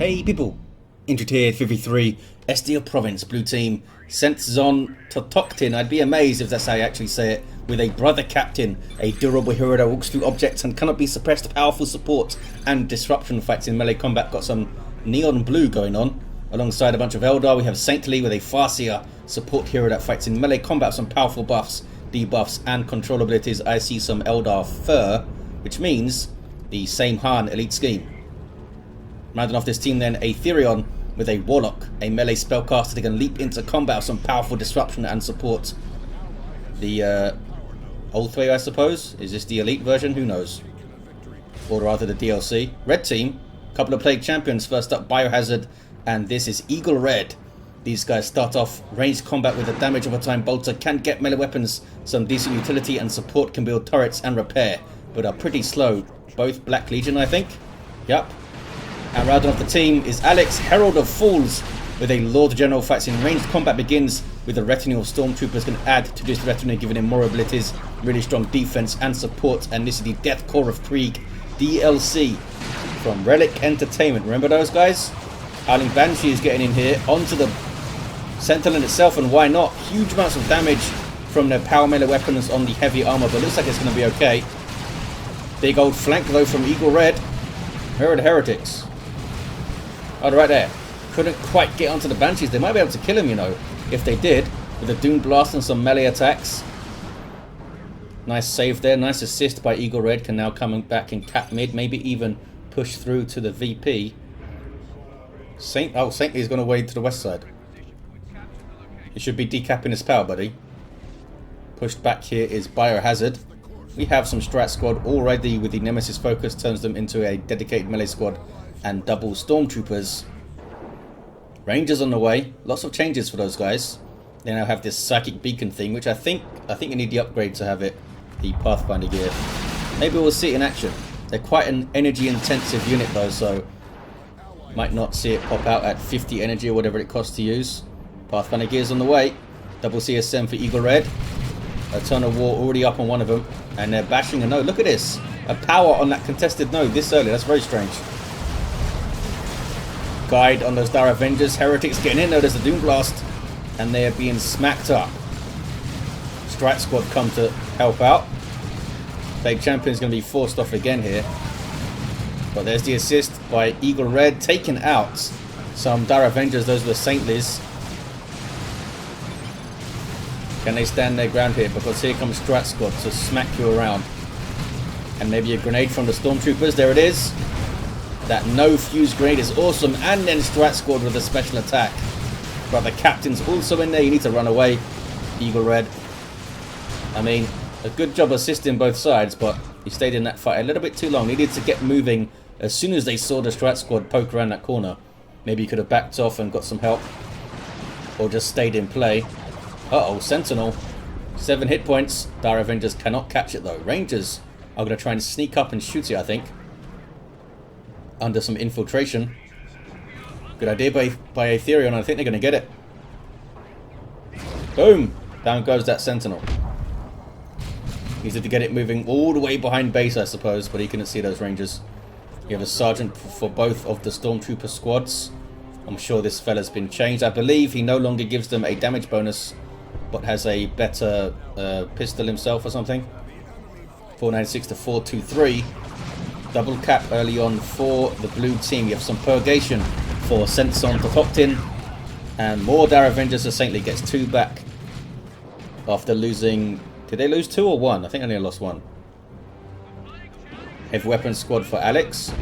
Hey people, into tier 53, Estia Province, blue team, Centzontotochtin. I'd be amazed if that's how you actually say it, with a brother captain, a durable hero that walks through objects and cannot be suppressed, powerful support and disruption fights in melee combat. Got some neon blue going on. Alongside a bunch of Eldar, we have Saintly with a Farseer support hero that fights in melee combat, some powerful buffs, debuffs and control abilities. I see some Eldar fur, which means the same Han elite scheme. Rounding off this team then, Aetherion with a Warlock, a melee spellcaster that can leap into combat with some powerful disruption and support. The old way, I suppose. Is this the elite version? Who knows? Or rather the DLC. Red team, couple of plague champions. First up, Biohazard, and this is EagleRed. These guys start off ranged combat with a damage over time bolter, can get melee weapons, some decent utility and support, can build turrets and repair, but are pretty slow. Both Black Legion, I think. Yup. And rounding off the team is Alex, Herald of Fools, with a Lord General. Fights in ranged combat, begins with a retinue of stormtroopers, can add to this retinue, giving him more abilities, really strong defense and support. And this is the Death Core of Krieg DLC from Relic Entertainment. Remember those guys? Howling Banshee is getting in here onto the Sentinel itself, and why not? Huge amounts of damage from their power melee weapons on the heavy armor, but looks like it's going to be okay. Big old flank though from EagleRed. Where are the heretics? Oh, right there. Couldn't quite get onto the Banshees. They might be able to kill him, you know, if they did, with a Doom Blast and some melee attacks. Nice save there. Nice assist by EagleRed. Can now come back and cap mid. Maybe even push through to the VP. Saintly's gone away to the west side. He should be decapping his power, buddy. Pushed back here is Biohazard. We have some strat squad already with the Nemesis focus. Turns them into a dedicated melee squad. And double stormtroopers. Rangers on the way. Lots of changes for those guys. They now have this psychic beacon thing, which I think you need the upgrade to have it. The Pathfinder gear. Maybe we'll see it in action. They're quite an energy intensive unit though, so might not see it pop out at 50 energy or whatever it costs to use. Pathfinder gear's on the way. Double CSM for EagleRed. A ton of war already up on one of them, and they're bashing a node. Look at this. A power on that contested node this early. That's very strange. Guide on those Dar Avengers. Heretics getting in there. There's the Doom Blast. And they are being smacked up. Strat Squad come to help out. Plague Champion's going to be forced off again here. But there's the assist by EagleRed. Taking out some Dar Avengers. Those were Saintly's. Can they stand their ground here? Because here comes Strat Squad to smack you around. And maybe a grenade from the Stormtroopers. There it is. That no fuse grenade is awesome, and then Strat Squad with a special attack. But the captain's also in there. You need to run away, EagleRed. I mean, a good job assisting both sides, but he stayed in that fight a little bit too long. Needed to get moving as soon as they saw the Strat Squad poke around that corner. Maybe he could have backed off and got some help, or just stayed in play. Uh-oh, Sentinel. 7 hit points. Dar Avengers cannot catch it though. Rangers are going to try and sneak up and shoot it, I think. Under some infiltration. Good idea by Aetherion. I think they're going to get it. Boom! Down goes that Sentinel. Needed to get it moving all the way behind base, I suppose, but he couldn't see those Rangers. You have a sergeant for both of the Stormtrooper squads. I'm sure this fella's been changed. I believe he no longer gives them a damage bonus, but has a better pistol himself or something. 496 to 423. Double cap early on for the blue team. You have some purgation for Centzontotochtin. And more Dar Avengers. So Saintly gets 2 back after losing... Did they lose 2 or 1? I think I only lost 1. Heavy weapons squad for Alex.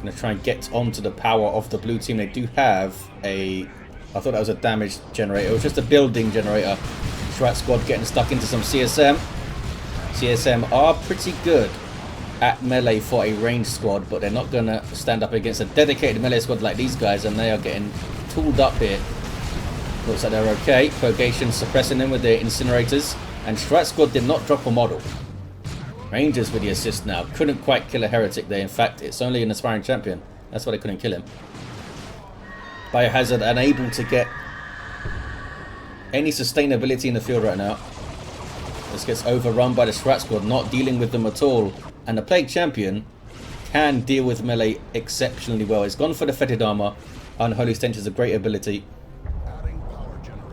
Going to try and get onto the power of the blue team. They do have a... I thought that was a damage generator. It was just a building generator. Strat squad getting stuck into some CSM. CSM are pretty good at melee for a ranged squad, but they're not going to stand up against a dedicated melee squad like these guys, and they are getting tooled up here. Looks like they're okay. Purgation suppressing them with their incinerators, and Strat Squad did not drop a model. Rangers with the assist now. Couldn't quite kill a heretic there. In fact, it's only an aspiring champion. That's why they couldn't kill him. Biohazard unable to get any sustainability in the field right now. This gets overrun by the Strat Squad, not dealing with them at all. And the Plague Champion can deal with melee exceptionally well. It's gone for the fetid armor. Unholy Stench is a great ability.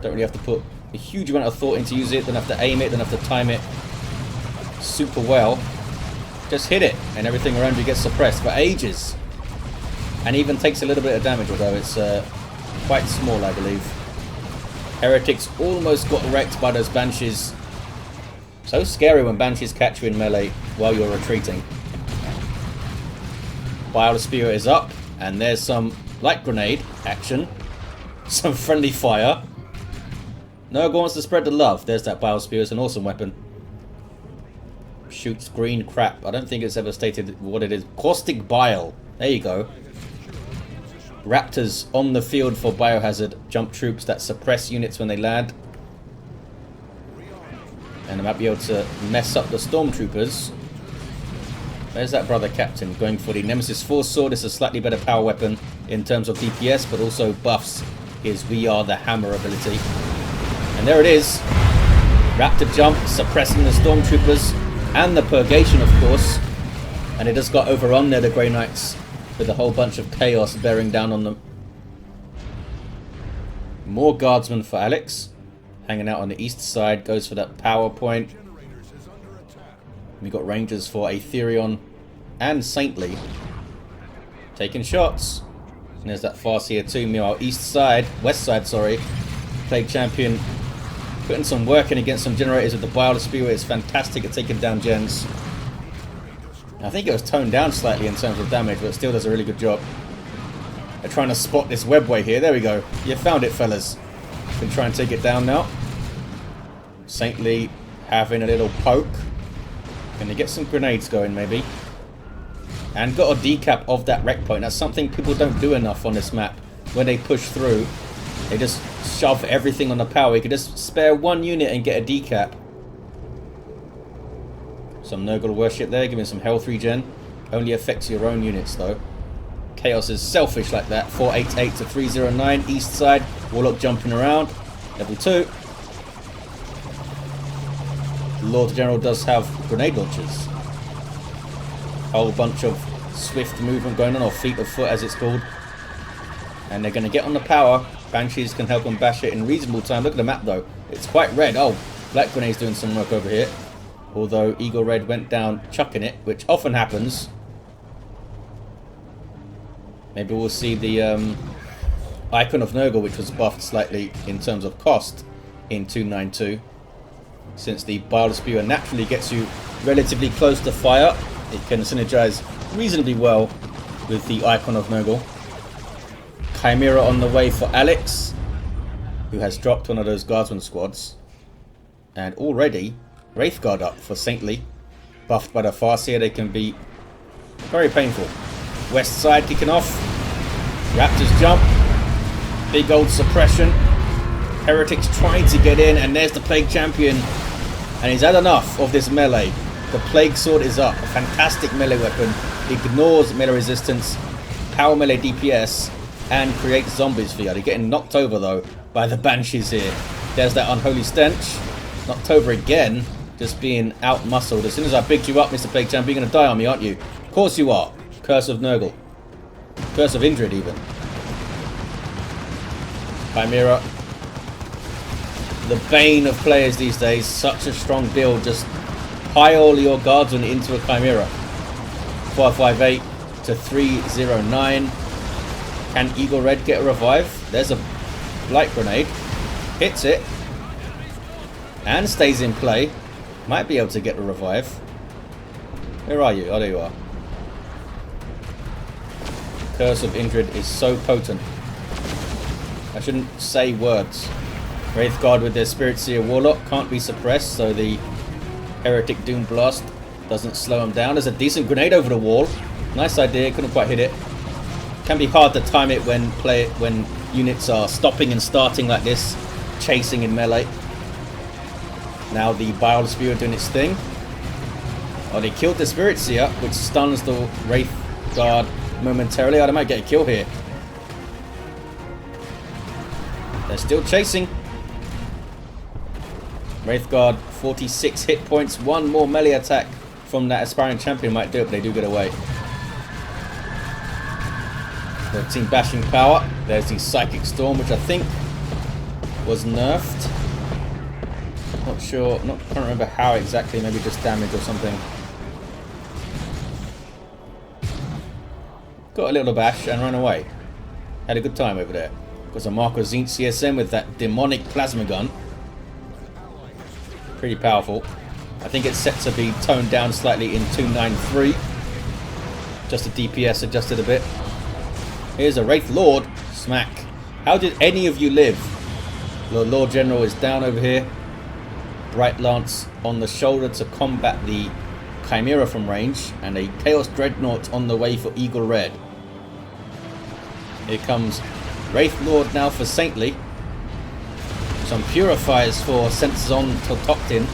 Don't really have to put a huge amount of thought into use it. Don't have to aim it. Don't have to time it super well. Just hit it and everything around you gets suppressed for ages. And even takes a little bit of damage, although it's quite small, I believe. Heretics almost got wrecked by those Banshees. So scary when Banshees catch you in melee while you're retreating. Bile Spear is up, and there's some light grenade action. Some friendly fire. Nurgle wants to spread the love. There's that Bile Spear. It's an awesome weapon. Shoots green crap. I don't think it's ever stated what it is. Caustic Bile. There you go. Raptors on the field for Biohazard. Jump troops that suppress units when they land. And I might be able to mess up the stormtroopers. There's that brother captain going for the Nemesis Force Sword. It's a slightly better power weapon in terms of DPS, but also buffs his We Are the Hammer ability. And there it is. Raptor jump, suppressing the stormtroopers and the Purgation, of course. And it just got overrun there, the Grey Knights, with a whole bunch of chaos bearing down on them. More guardsmen for Alex. Hanging out on the east side, goes for that power point. We got Rangers for Aetherion and Saintly. Taking shots. And there's that Farseer too. Meanwhile, west side, sorry. Plague Champion putting some work in against some generators with the Bile Spear. It's fantastic at taking down gens. I think it was toned down slightly in terms of damage, but it still does a really good job. They're trying to spot this webway here. There we go. You found it, fellas. Can try and take it down now. Saintly having a little poke. Can they get some grenades going, maybe? And got a decap of that wreck point. That's something people don't do enough on this map. When they push through, they just shove everything on the power. You could just spare one unit and get a decap. Some Nurgle worship there, giving some health regen. Only affects your own units, though. Chaos is selfish like that. 488 to 309, east side. Warlock jumping around. Level 2. Lord General does have grenade launchers. Whole bunch of swift movement going on, or fleet of foot as it's called. And they're going to get on the power. Banshees can help them bash it in reasonable time. Look at the map though. It's quite red. Oh, Black Grenade's doing some work over here. Although EagleRed went down chucking it, which often happens. Maybe we'll see the Icon of Nurgle, which was buffed slightly in terms of cost in 292. Since the Bile Spear naturally gets you relatively close to fire, it can synergize reasonably well with the Icon of Nurgle. Chimera on the way for Alex, who has dropped one of those Guardsman squads. And already, Wraithguard up for Saintly. Buffed by the Farseer, they can be very painful. West side kicking off. Raptors jump. Big old suppression. Heretics trying to get in, and there's the Plague Champion. And he's had enough of this melee. The Plague Sword is up. A fantastic melee weapon. Ignores melee resistance, power melee DPS, and creates zombies for you. They're getting knocked over, though, by the Banshees here. There's that Unholy Stench. Knocked over again. Just being out-muscled. As soon as I picked you up, Mr. Plague Champion, you're going to die on me, aren't you? Of course you are. Curse of Nurgle. Curse of Indrid, even. Chimera. The bane of players these days. Such a strong build. Just pile your guardsmen into a Chimera. 458 to 309. Can EagleRed get a revive? There's a light grenade. Hits it. And stays in play. Might be able to get a revive. Where are you? Oh, there you are. Curse of Indrid is so potent. I shouldn't say words. Wraithguard with their Spirit Seer Warlock can't be suppressed, so the Heretic Doom Blast doesn't slow them down. There's a decent grenade over the wall. Nice idea, couldn't quite hit it. Can be hard to time it when units are stopping and starting like this, chasing in melee. Now the Bile Spear doing its thing. Oh, they killed the Spirit Seer, which stuns the Wraithguard momentarily. Oh, they might get a kill here. They're still chasing. Wraithguard, 46 hit points. One more melee attack from that aspiring champion might do it, but they do get away. Got team bashing power. There's the psychic storm, which I think was nerfed. Not sure, can't remember how exactly, maybe just damage or something. Got a little bash and ran away. Had a good time over there. Got some Marco Zinch CSM with that demonic plasma gun. Pretty powerful. I think it's set to be toned down slightly in 293. Just the DPS adjusted a bit. Here's a Wraith Lord. Smack. How did any of you live? The Lord General is down over here. Bright Lance on the shoulder to combat the Chimera from range. And a Chaos Dreadnought on the way for EagleRed. Here comes Wraith Lord now for Saintly. Some Purifiers for Centzontotochtin.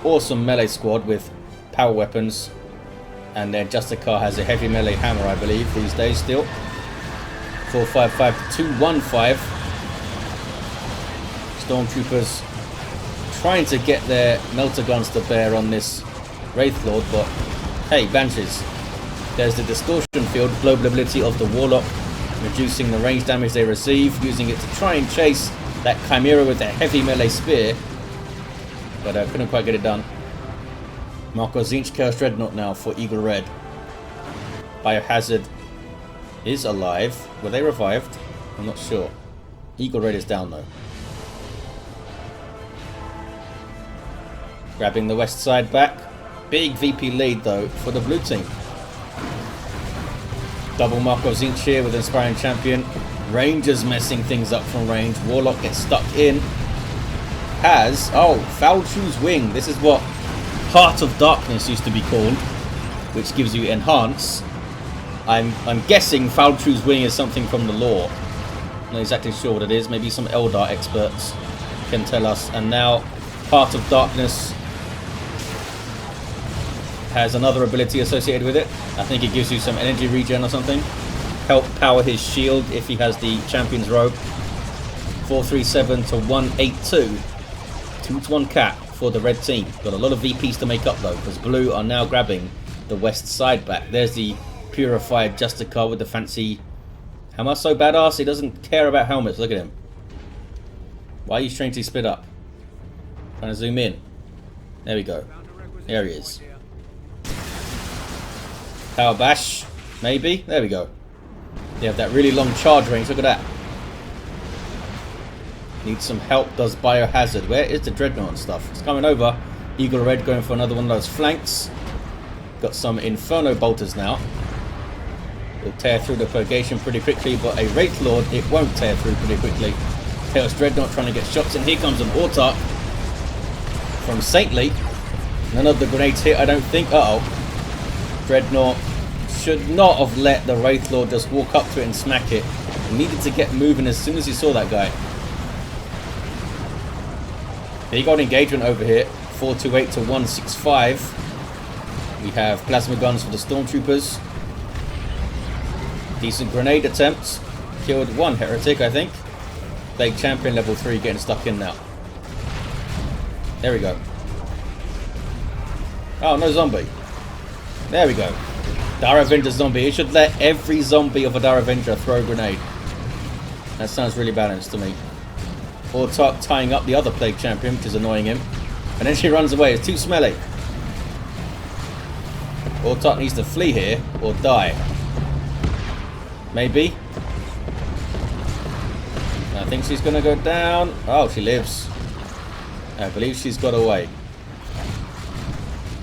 Awesome melee squad with power weapons. And their Justicar has a heavy melee hammer, I believe, these days still. 455 to 215. Stormtroopers trying to get their melter guns to bear on this Wraith Lord, but hey, Banshees. There's the distortion field, global ability of the Warlock, reducing the range damage they receive, using it to try and chase that Chimera with a heavy melee spear. But I couldn't quite get it done. Marco Zinch Chaos Dreadnought now for EagleRed. Biohazard is alive. Were they revived? I'm not sure. EagleRed is down though. Grabbing the west side back. Big VP lead though for the blue team. Double Marco Zinch here with Inspiring Champion. Rangers messing things up from range. Warlock gets stuck in. Foul Shoes Wing. This is what Heart of Darkness used to be called, which gives you Enhance. I'm guessing Foul Shoes Wing is something from the lore. Not exactly sure what it is. Maybe some Eldar experts can tell us. And now Heart of Darkness has another ability associated with it. I think it gives you some energy regen or something. Help power his shield if he has the Champion's Robe. 437 to 182. 2-1 cap for the red team. Got a lot of VPs to make up though, because blue are now grabbing the west side back. There's the purified Justicar with the fancy... How much so badass? He doesn't care about helmets. Look at him. Why are you strangely split up? Trying to zoom in. There we go. There he is. Power bash, maybe. There we go. You have that really long charge range. Look at that. Needs some help. Does Biohazard. Where is the Dreadnought and stuff? It's coming over. EagleRed going for another one of those flanks. Got some Inferno bolters now. It'll tear through the Purgation pretty quickly, but a Wraith Lord, it won't tear through pretty quickly. Chaos Dreadnought trying to get shots, and here comes an Autarch from Saintly. None of the grenades hit, I don't think. Dreadnought should not have let the Wraith Lord just walk up to it and smack it. He needed to get moving as soon as he saw that guy. He got engagement over here. 428 to 165. We have plasma guns for the Stormtroopers. Decent grenade attempts. Killed one heretic, I think. Plague Champion level 3 getting stuck in now. There we go. Oh, no zombie. There we go. Dar Avenger zombie. It should let every zombie of a Dar Avenger throw a grenade. That sounds really balanced to me. Autarch tying up the other Plague Champion, which is annoying him. And then she runs away. It's too smelly. Autarch needs to flee here or die. Maybe. I think she's going to go down. Oh, she lives. I believe she's got away.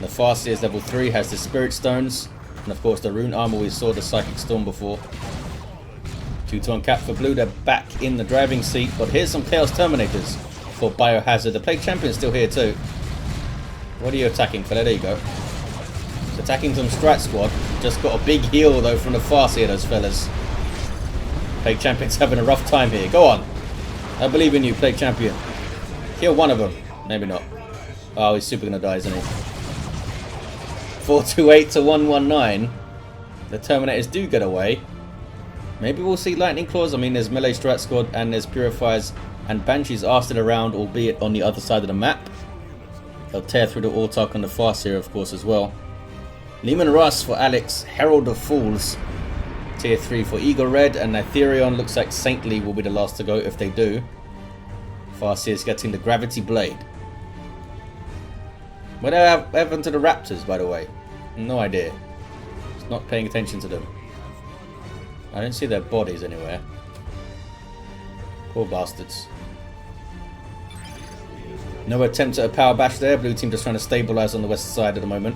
The Farseer is level 3, has the Spirit Stones. And of course the Rune Armor, we saw the Psychic Storm before. 2-1 cap for blue, they're back in the driving seat. But here's some Chaos Terminators for Biohazard. The Plague Champion's still here too. What are you attacking, fella? There you go. It's attacking some Strat Squad. Just got a big heal though from the Farseer, those fellas. Plague Champion's having a rough time here. Go on. I believe in you, Plague Champion. Kill one of them. Maybe not. Oh, he's super gonna die, isn't he? 428 to 119. The Terminators do get away. Maybe we'll see Lightning Claws. I mean, there's Melee Strat Squad and there's Purifiers and Banshees are still around, albeit on the other side of the map. They'll tear through the Autarch and the Farseer, of course, as well. Lehman Russ for Alex. Herald of Fools. Tier 3 for EagleRed, and Aetherion looks like Saintly will be the last to go if they do. Farseer is getting the Gravity Blade. Whatever happened to the Raptors, by the way? No idea. Just not paying attention to them. I don't see their bodies anywhere. Poor bastards. No attempt at a power bash there. Blue team just trying to stabilise on the west side at the moment.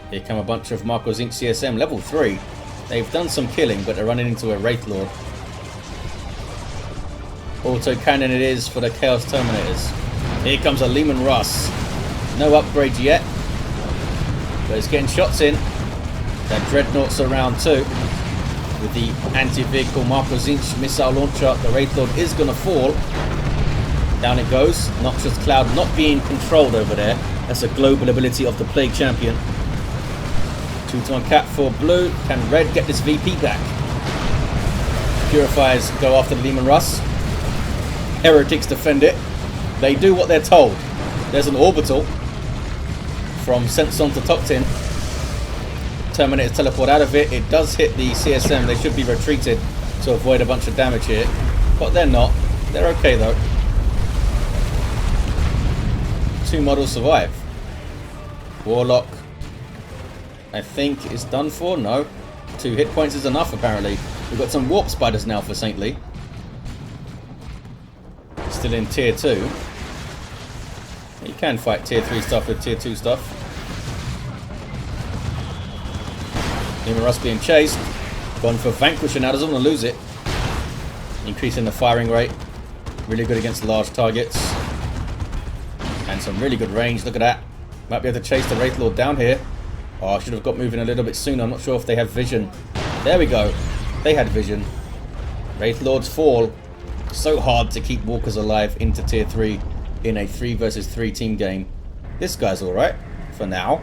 Here come a bunch of Marco Zinc CSM, level 3. They've done some killing, but they're running into a Wraith Lord. Auto cannon it is for the Chaos Terminators. Here comes a Leman Russ. No upgrade yet, but it's getting shots in. That Dreadnought's around too. With the anti-vehicle Marco Zinch missile launcher, the Wraith Lord is going to fall. Down it goes. Noxious Cloud not being controlled over there. That's a global ability of the Plague Champion. 2-to-1 cap for blue. Can red get this VP back? Purifiers go after the Leman Russ. Heretics defend it. They do what they're told. There's an orbital from Centzontotochtin. Terminators teleport out of it. It does hit the CSM. They should be retreated to avoid a bunch of damage here. But they're not. They're okay though. 2 models survive. Warlock, I think, is done for. No. 2 hit points is enough apparently. We've got some warp spiders now for Saintly. Still in tier 2. You can fight tier 3 stuff with tier 2 stuff. Leman Russ being chased. Gone for Vanquisher now. Doesn't want to lose it. Increasing the firing rate. Really good against large targets. And some really good range. Look at that. Might be able to chase the Wraith Lord down here. Oh, I should have got moving a little bit sooner. I'm not sure if they have vision. There we go. They had vision. Wraith Lords fall. So hard to keep walkers alive into tier 3 in a 3 versus 3 team game. This guy's alright for now.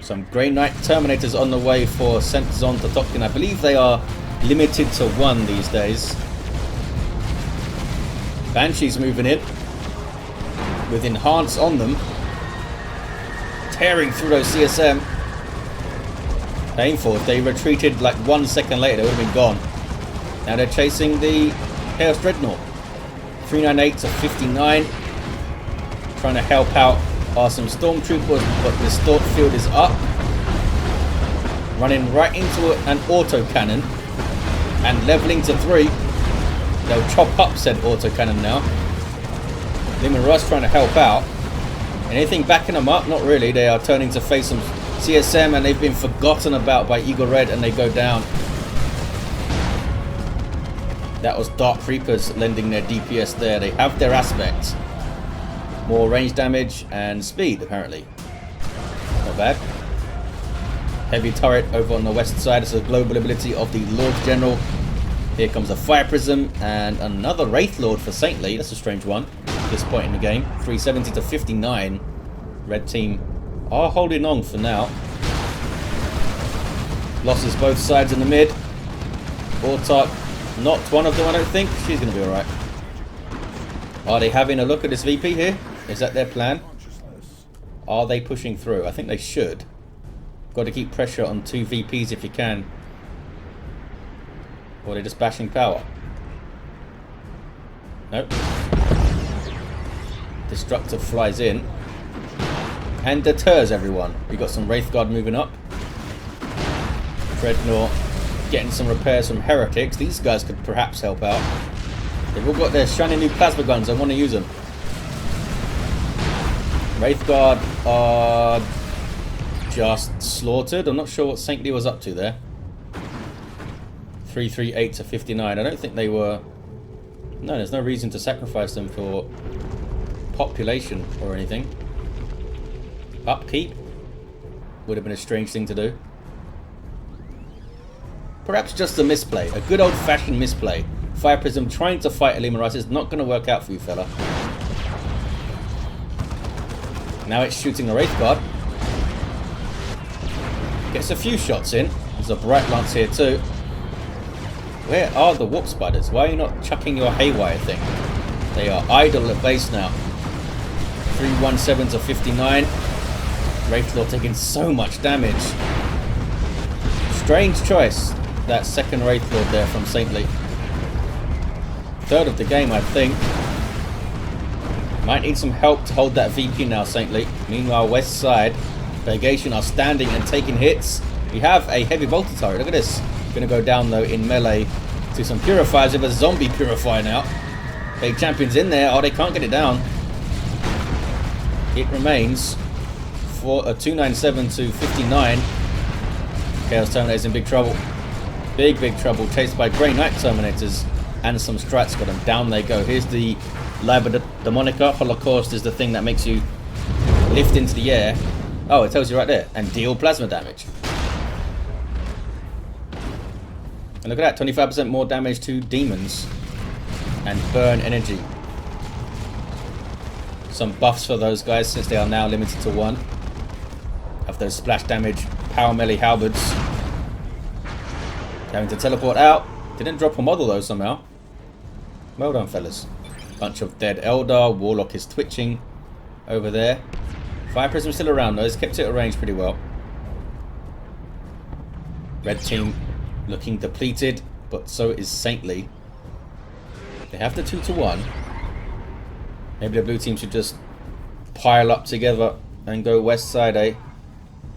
Some Grey Knight Terminators on the way for Centzontotochtin. I believe they are limited to 1 these days. Banshees moving in with Enhance on them. Tearing through those CSM. Painful. If they retreated like 1 second later, they would have been gone. Now they're chasing the Chaos Dreadnought. 398 to 59. Trying to help out are some Stormtroopers, but the Storm field is up. Running right into an auto cannon. And leveling to 3. They'll chop up said auto cannon now. Leman Russ trying to help out. Anything backing them up? Not really. They are turning to face some CSM and they've been forgotten about by EagleRed and they go down. That was Dark Reapers lending their DPS there. They have their aspects. More range damage and speed apparently. Not bad. Heavy turret over on the west side. It's a global ability of the Lord General. Here comes a Fire Prism and another Wraith Lord for Saintly. That's a strange one at this point in the game. 370 to 59. Red team are holding on for now. Losses both sides in the mid. Autark knocked one of them, I don't think. She's going to be alright. Are they having a look at this VP here? Is that their plan? Are they pushing through? I think they should. Got to keep pressure on 2 VPs if you can. Or they're just bashing power. Nope. Destructor flies in. And deters everyone. We've got some Wraithguard moving up. Dreadnought getting some repairs from Heretics. These guys could perhaps help out. They've all got their shiny new plasma guns. I want to use them. Wraithguard are just slaughtered. I'm not sure what Saintly was up to there. 338 to 59. I don't think they were... No, there's no reason to sacrifice them for population or anything. Upkeep would have been a strange thing to do. Perhaps just a misplay. A good old-fashioned misplay. Fire Prism trying to fight a Leman Russ is not going to work out for you, fella. Now it's shooting a Wraithguard. Gets a few shots in. There's a Bright Lance here too. Where are the Warp Spiders? Why are you not chucking your Haywire thing? They are idle at base now. 317 to 59. Wraithlord taking so much damage. Strange choice, that second Wraith Lord there from Saintly. Third of the game, I think. Might need some help to hold that VP now, Saintly. Meanwhile, west side, Legation are standing and taking hits. We have a heavy bolter turret. Look at this. Gonna go down though in melee to some purifiers. We have a zombie purifier now. Big champions in there. Oh, they can't get it down. It remains for a 297 to 59. Chaos Terminator's in big trouble. Big trouble. Chased by Grey Knight Terminators and some strats. Got them. Down they go. Here's the Liber Demonica. Holocaust is the thing that makes you lift into the air. Oh, it tells you right there. And deal plasma damage. And look at that. 25% more damage to demons. And burn energy. Some buffs for those guys since they are now limited to 1. Of those splash damage power melee halberds. Having to teleport out. Didn't drop a model though somehow. Well done, fellas. Bunch of dead Eldar. Warlock is twitching over there. Fire Prism still around though. He's kept it at range pretty well. Red team looking depleted, but so is Saintly. They have the 2-1. Maybe the blue team should just pile up together and go west side, eh?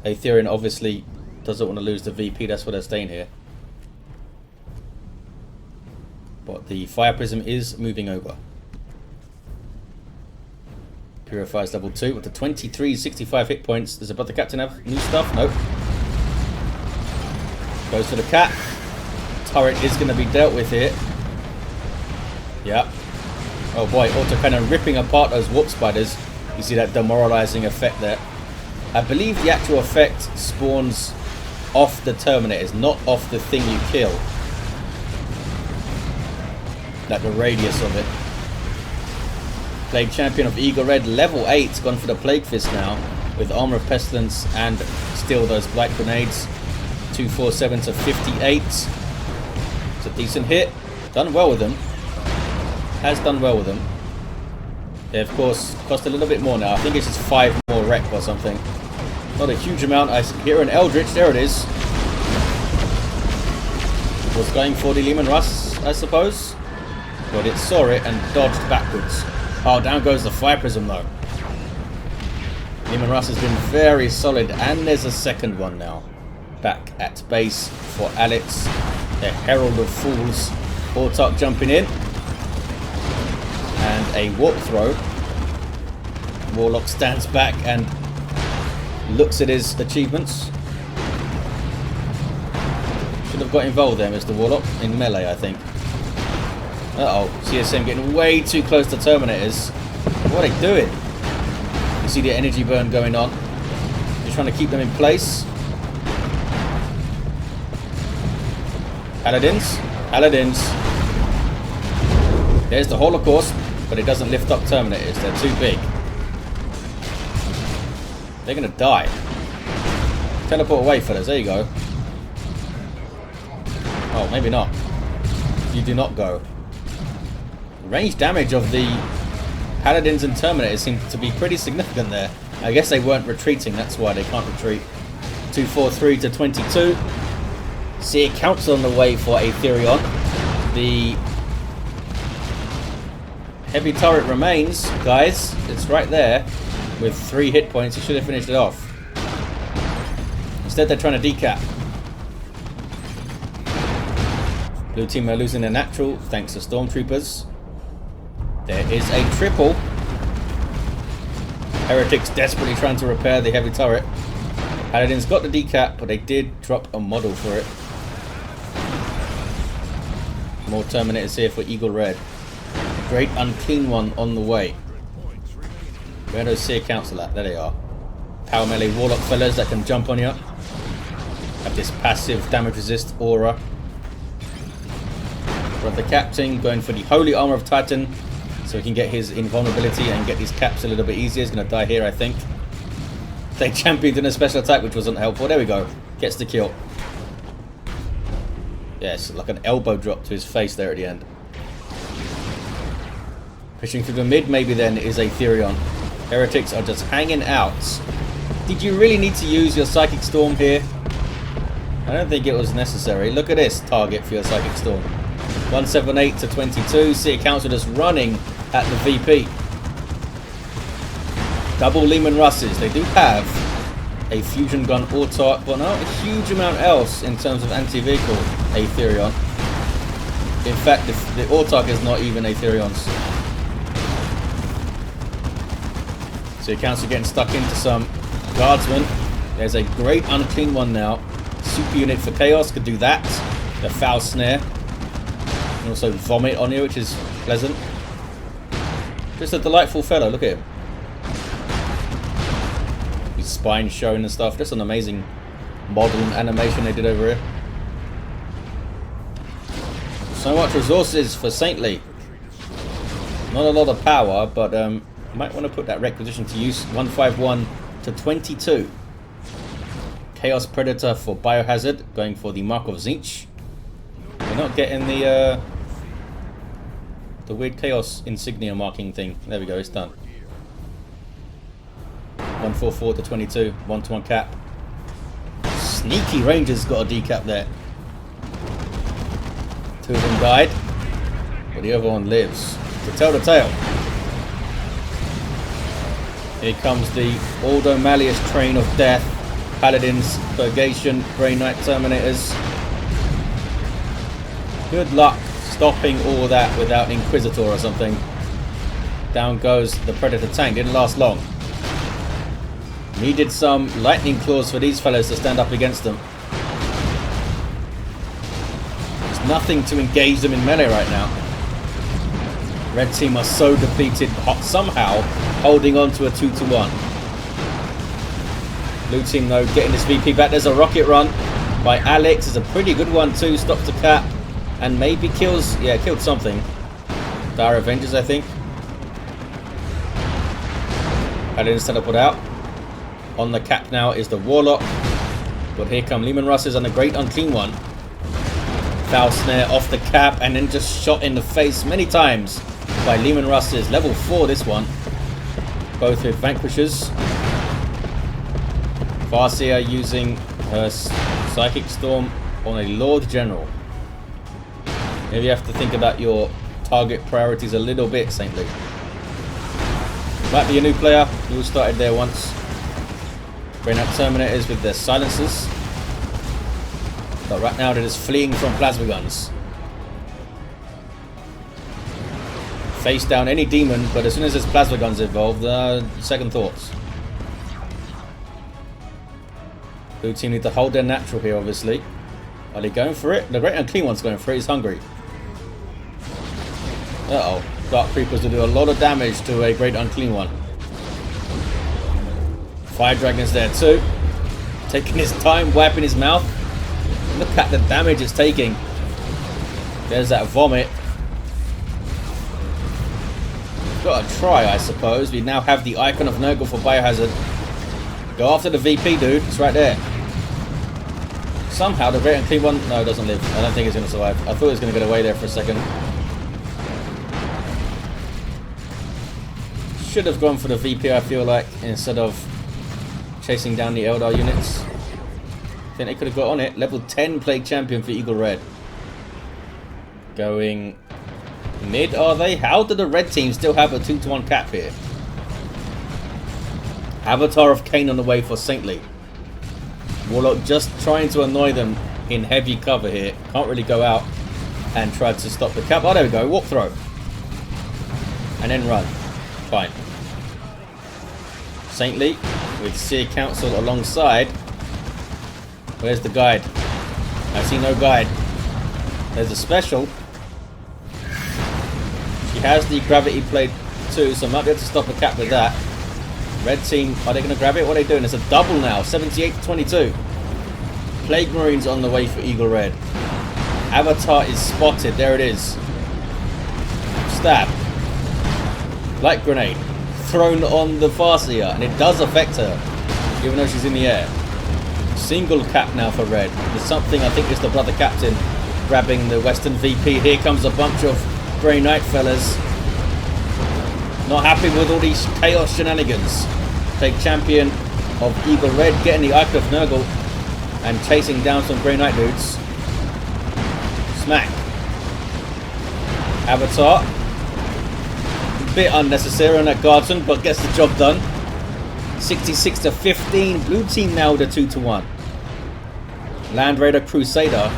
Aetherion obviously doesn't want to lose the VP, that's why they're staying here. But the Fire Prism is moving over. Purifies level 2 with the 2365 hit points. Does the Brother Captain have new stuff? Nope. Goes for the cat. Turret is going to be dealt with here. Yeah. Oh boy, Auto kind of ripping apart those warp spiders. You see that demoralizing effect there. I believe the actual effect spawns off the Terminators, not off the thing you kill. Like the radius of it. Plague Champion of EagleRed, level 8, gone for the Plague Fist now. With Armor of Pestilence and still those Blight Grenades. 247 to 58. It's a decent hit. Done well with them. Has done well with them. They of course cost a little bit more now. I think it's just 5 more wreck or something. Not a huge amount. I hear an Eldritch. There it is. Was going for the Lehman Russ, I suppose. But it saw it and dodged backwards. Oh, down goes the Fire Prism though. Lehman Russ has been very solid. And there's a second one now. Back at base for Alex. The Herald of Fools. Autarch jumping in. And a warp throw. Warlock stands back and looks at his achievements. Should have got involved there, Mr. Warlock. In melee, I think. Uh-oh. CSM getting way too close to Terminators. What are they doing? You see the energy burn going on. Just trying to keep them in place. Paladins. Paladins. There's the Holocaust. But it doesn't lift up Terminators. They're too big. They're going to die. Teleport away, fellas. There you go. Oh, maybe not. You do not go. Range damage of the Paladins and Terminators seems to be pretty significant there. I guess they weren't retreating. That's why they can't retreat. 243 to 22. See a council on the way for Aetherion. The heavy turret remains, guys. It's right there with 3 hit points. He should have finished it off. Instead, they're trying to decap. Blue team are losing their natural thanks to Stormtroopers. There is a triple. Heretics desperately trying to repair the heavy turret. Paladins got the decap, but they did drop a model for it. More Terminators here for EagleRed. Great Unclean One on the way. Where are those Seer Council at? There they are. Power melee Warlock fellas that can jump on you. Have this passive damage resist aura. Brother Captain going for the Holy Armor of Titan so he can get his invulnerability and get these caps a little bit easier. He's going to die here, I think. They championed in a special attack which wasn't helpful. There we go. Gets the kill. Yes, like an elbow drop to his face there at the end. Pushing through the mid maybe then is Aetherion. Heretics are just hanging out. Did you really need to use your Psychic Storm here? I don't think it was necessary. Look at this target for your Psychic Storm. 178 to 22. Seer Council just running at the VP. Double Leman Russes. They do have a fusion gun autarch, but not a huge amount else in terms of anti-vehicle Aetherion. In fact, the autarch is not even Aetherion's. So your Council getting stuck into some guardsmen. There's a great unclean one now. Super unit for chaos could do that. The foul snare. And also vomit on you, which is pleasant. Just a delightful fellow. Look at him. His spine showing and stuff. Just an amazing model and animation they did over here. So much resources for Saintly. Not a lot of power, but might want to put that requisition to use. 151 to 22. Chaos Predator for Biohazard, going for the Mark of Tzeentch. We're not getting the weird Chaos insignia marking thing. There we go, it's done. 144 to 22, 1-to-1 cap. Sneaky Rangers got a decap there. 2 of them died, but the other one lives. To tell the tale. Here comes the Ordo Malleus train of death. Paladins, Purgation, Grey Knight Terminators. Good luck stopping all that without an Inquisitor or something. Down goes the Predator tank. Didn't last long. Needed some lightning claws for these fellows to stand up against them. There's nothing to engage them in melee right now. Red team are so depleted, somehow holding on to a 2-to-1. Blue team though getting this VP back. There's a rocket run by Alex. It's a pretty good one too. Stops the cap and maybe kills. Yeah, killed something. Dire Avengers, I think. Paladins teleport out. On the cap now is the Warlock. But here come Leman Russes and a great unclean one. Foul snare off the cap and then just shot in the face many times by Leman Russes. Level 4 this one. Both with Vanquishers. Farseer using her Psychic Storm on a Lord General. Maybe you have to think about your target priorities a little bit, Saintly. Might be a new player. You all started there once. Bring up Terminators with their silencers. But right now they're just fleeing from plasma guns. Face down any demon, but as soon as there's plasma guns involved, second thoughts. Blue team need to hold their natural here, obviously. Are they going for it? The Great Unclean one's going for it. He's hungry. Uh-oh. Dark Creepers will do a lot of damage to a Great Unclean one. Fire Dragon's there too. Taking his time, wiping his mouth. Look at the damage it's taking. There's that vomit. Got to try, I suppose. We now have the icon of Nurgle for Biohazard. Go after the VP, dude. It's right there. Somehow the Great Unclean one... No, it doesn't live. I don't think he's going to survive. I thought he was going to get away there for a second. Should have gone for the VP, I feel like, instead of chasing down the Eldar units. I think they could have got on it. Level 10 Plague Champion for EagleRed. Going mid, are they? How do the red team still have a 2-to-1 cap here? Avatar of Cain on the way for Saintly. Warlock just trying to annoy them in heavy cover here. Can't really go out and try to stop the cap. Oh, there we go. Walk throw. And then run. Fine. Saintly with Seer Council alongside. Where's the guide? I see no guide. There's a special. She has the gravity plate too, so I might be able to stop a cap with that. Red team, are they going to grab it? What are they doing? It's a double now, 78 to 22. Plague Marines on the way for EagleRed. Avatar is spotted. There it is. Stab. Light grenade. Thrown on the Farseer, and it does affect her, even though she's in the air. Single cap now for red. There's something, I think it's the brother captain grabbing the Western VP. Here comes a bunch of Grey Knight fellas. Not happy with all these chaos shenanigans. Take champion of EagleRed, getting the icon of Nurgle. and chasing down some Grey Knight dudes. Smack. Avatar. A bit unnecessary on that guardsman, but gets the job done. 66 to 15. Blue team nailed a 2-1. Land Raider Crusader.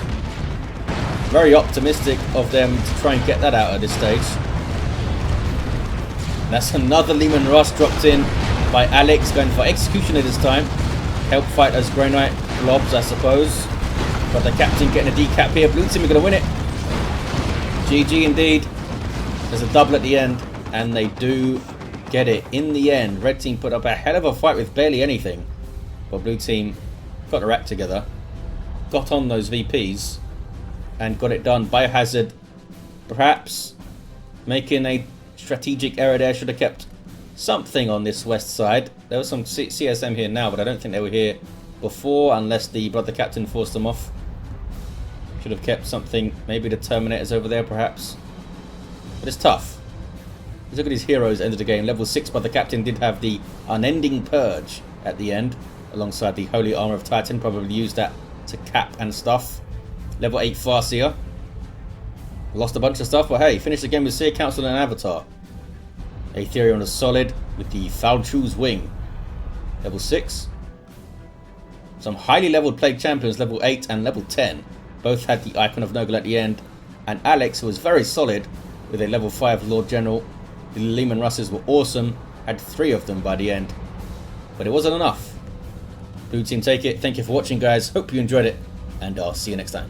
Very optimistic of them to try and get that out at this stage. That's another Leman Rush dropped in by Alex, going for Executioner this time. Help fight those Grey Knight blobs, I suppose. But the captain getting a decap here. Blue team are going to win it. GG indeed. There's a double at the end, and they do get it in the end. Red team put up a hell of a fight with barely anything, but blue team got their act together, got on those VPs, and got it done. Biohazard perhaps making a strategic error there. Should have kept something on this west side. There was some CSM here now, but I don't think they were here before, unless the brother captain forced them off. Should have kept something. Maybe the Terminators over there perhaps, but it's tough. Look at these heroes end of the game. Level 6 brother captain did have the Unending Purge at the end, alongside the Holy Armor of Titan. Probably used that to cap and stuff. Level 8 Farseer. Lost a bunch of stuff, but hey, finished the game with Seer Council and Avatar. Aetherion is solid with the Falchu's Wing. Level 6. Some highly leveled Plague Champions, level 8 and level 10. Both had the Icon of Nurgle at the end. And Alex was very solid with a level 5 Lord General. The Leman Russes were awesome. Had 3 of them by the end. But it wasn't enough. Blue team take it. Thank you for watching, guys. Hope you enjoyed it. And I'll see you next time.